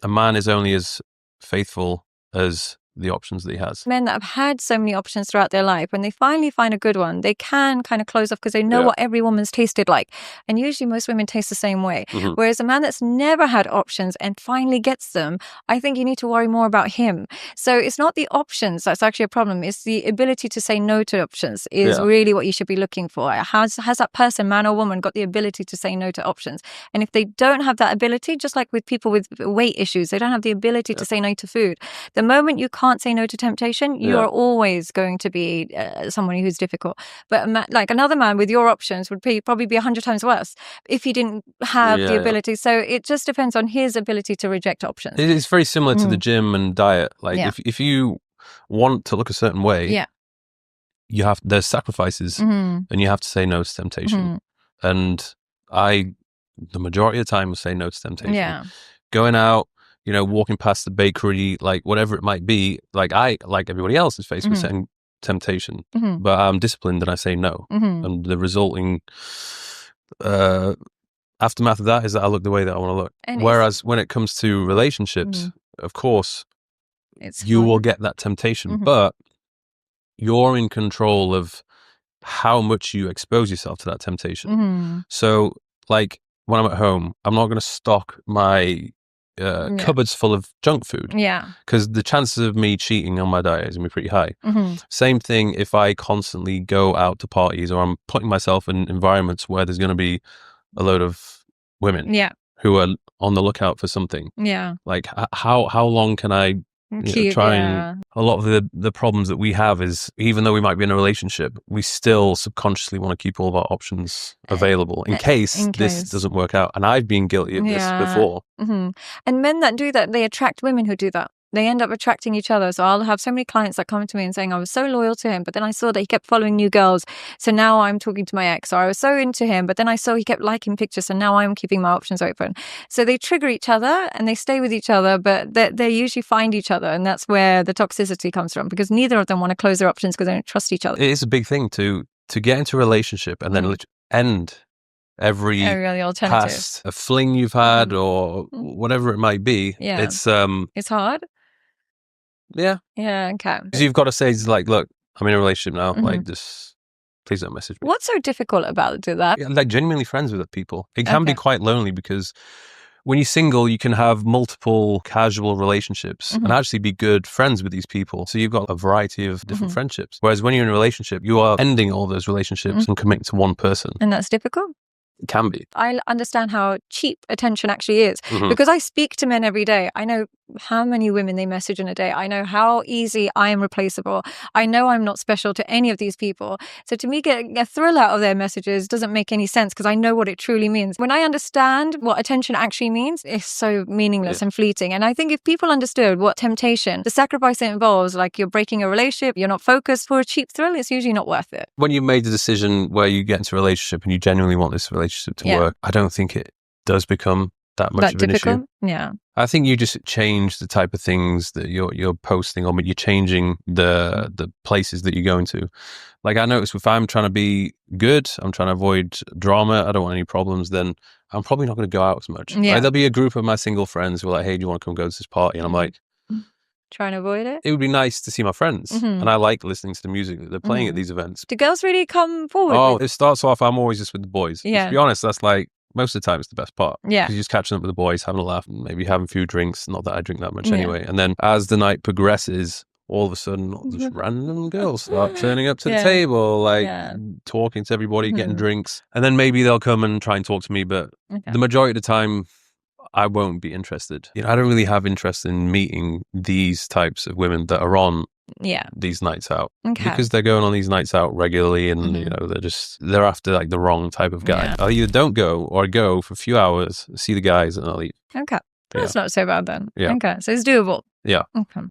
a man is only as faithful as the options that he has. Men that have had so many options throughout their life, when they finally find a good one, they can kind of close off because they know what every woman's tasted like. And usually most women taste the same way. Whereas a man that's never had options and finally gets them, I think you need to worry more about him. So it's not the options that's actually a problem. It's the ability to say no to options is really what you should be looking for. Has that person, man or woman, got the ability to say no to options? And if they don't have that ability, just like with people with weight issues, they don't have the ability to say no to food. The moment you can't say no to temptation, you are always going to be someone who's difficult. But like another man with your options would probably be 100 times worse if he didn't have the ability. So it just depends on his ability to reject options. It's very similar to the gym and diet. Like if you want to look a certain way, there's sacrifices and you have to say no to temptation. And the majority of the time will say no to temptation. Going out, walking past the bakery, like whatever it might be, like I, like everybody else, is faced with certain temptation, but I'm disciplined and I say no. And the resulting aftermath of that is that I look the way that I want to look. And whereas when it comes to relationships, of course, you will get that temptation, but you're in control of how much you expose yourself to that temptation. So like when I'm at home, I'm not going to stock my cupboards full of junk food. Because the chances of me cheating on my diet is going to be pretty high. Same thing if I constantly go out to parties or I'm putting myself in environments where there's going to be a load of women who are on the lookout for something. Like how long can I try and a lot of the problems that we have is even though we might be in a relationship, we still subconsciously want to keep all of our options available in case this doesn't work out. And I've been guilty of this before. And men that do that, they attract women who do that. They end up attracting each other. So I'll have so many clients that come to me and saying, I was so loyal to him, but then I saw that he kept following new girls. So now I'm talking to my ex. Or I was so into him, but then I saw he kept liking pictures. So now I'm keeping my options open. So they trigger each other and they stay with each other, but they usually find each other. And that's where the toxicity comes from, because neither of them want to close their options because they don't trust each other. It is a big thing to get into a relationship and then end every past a fling you've had or whatever it might be. It's hard. Okay. Because you've got to say, like, look, I'm in a relationship now. Like, just please don't message me. What's so difficult about that? Like, genuinely friends with people. It can be quite lonely because when you're single, you can have multiple casual relationships and actually be good friends with these people. So you've got a variety of different friendships. Whereas when you're in a relationship, you are ending all those relationships and committing to one person. And that's difficult. It can be. I understand how cheap attention actually is because I speak to men every day. I know how many women they message in a day. I know how easy I am replaceable. I know I'm not special to any of these people. So to me, getting a thrill out of their messages doesn't make any sense because I know what it truly means. When I understand what attention actually means, it's so meaningless and fleeting. And I think if people understood what temptation, the sacrifice it involves, like you're breaking a relationship, you're not focused for a cheap thrill, it's usually not worth it. When you made the decision where you get into a relationship and you genuinely want this relationship to work, I don't think it does become that much of an issue. I think you just change the type of things that you're posting on, but you're changing the places that you're going to. Like I notice if I'm trying to be good, I'm trying to avoid drama, I don't want any problems, then I'm probably not going to go out as much. Like, there'll be a group of my single friends who are like, hey, do you want to come go to this party? And I'm like, trying to avoid it. It would be nice to see my friends. And I like listening to the music that they're playing at these events. Do girls really come forward? Oh, it starts off, I'm always just with the boys. To be honest, that's like, most of the time it's the best part. Because you're just catching up with the boys, having a laugh, maybe having a few drinks. Not that I drink that much anyway. And then as the night progresses, all of a sudden, just random girls start turning up to the table, like talking to everybody, getting drinks. And then maybe they'll come and try and talk to me. But the majority of the time, I won't be interested. I don't really have interest in meeting these types of women that are on these nights out because they're going on these nights out regularly and they're after like the wrong type of guy. I either don't go or I go for a few hours, see the guys and I'll leave. That's not so bad then. Okay, so it's doable. Okay.